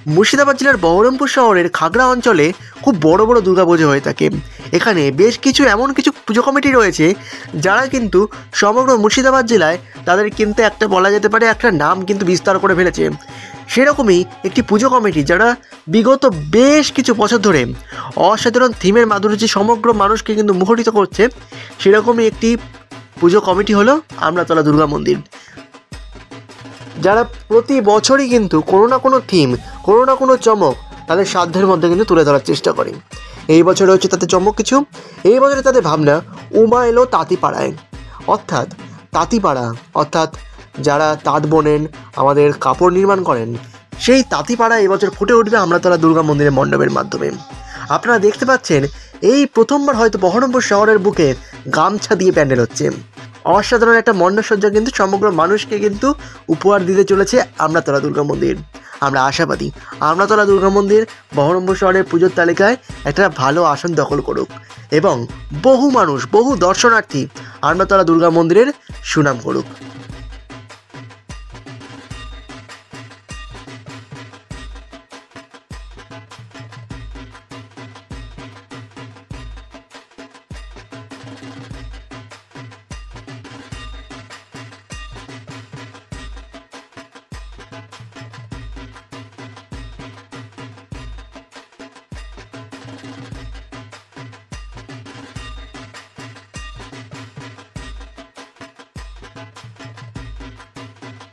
মুর্শিদাবাদ জেলার বহরমপুর শহরের খাগড়া অঞ্চলে খুব বড় বড় দুর্গাপুজো হয়ে থাকে। এখানে বেশ কিছু এমন কিছু পুজো কমিটি রয়েছে যারা কিন্তু সমগ্র মুর্শিদাবাদ জেলায় তাদের কিন্তু একটা বলা যেতে পারে একটা নাম কিন্তু বিস্তার করে ফেলেছে। সেরকমই একটি পুজো কমিটি যারা বিগত বেশ কিছু বছর ধরে অসাধারণ থিমের মাধুর্যে সমগ্র মানুষকে কিন্তু মুখরিত করছে, সেরকমই একটি পুজো কমিটি হলো আমড়াতলা দুর্গা মন্দির, যারা প্রতি বছরই কিন্তু কোনো না কোনো থিম, কোনো না কোনো চমক তাদের সাধ্যের মধ্যে কিন্তু তুলে ধরার চেষ্টা করে। এই বছরে হচ্ছে তাদের চমক কিছু, এই বছরে তাদের ভাবনা উমা এলো তাঁতিপাড়ায়, অর্থাৎ তাঁতিপাড়া অর্থাৎ যারা তাঁত বোনেন, আমাদের কাপড় নির্মাণ করেন, সেই তাঁতিপাড়া এবছর ফুটে উঠবে আমড়াতলা দুর্গা মন্দিরের মণ্ডপের মাধ্যমে। আপনারা দেখতে পাচ্ছেন এই প্রথমবার হয়তো বহরমপুর শহরের বুকে গামছা দিয়ে প্যান্ডেল হচ্ছে। অসাধারণ একটা মণ্ডপসজ্জা কিন্তু সমগ্র মানুষকে কিন্তু উপহার দিতে চলেছে আমড়াতলা দুর্গা মন্দির। আমরা আশাবাদী আমড়াতলা দুর্গা মন্দির বহরমপুর শহরের পুজোর তালিকায় একটা ভালো আসন দখল করুক এবং বহু মানুষ, বহু দর্শনার্থী আমড়াতলা দুর্গা মন্দিরের সুনাম করুক।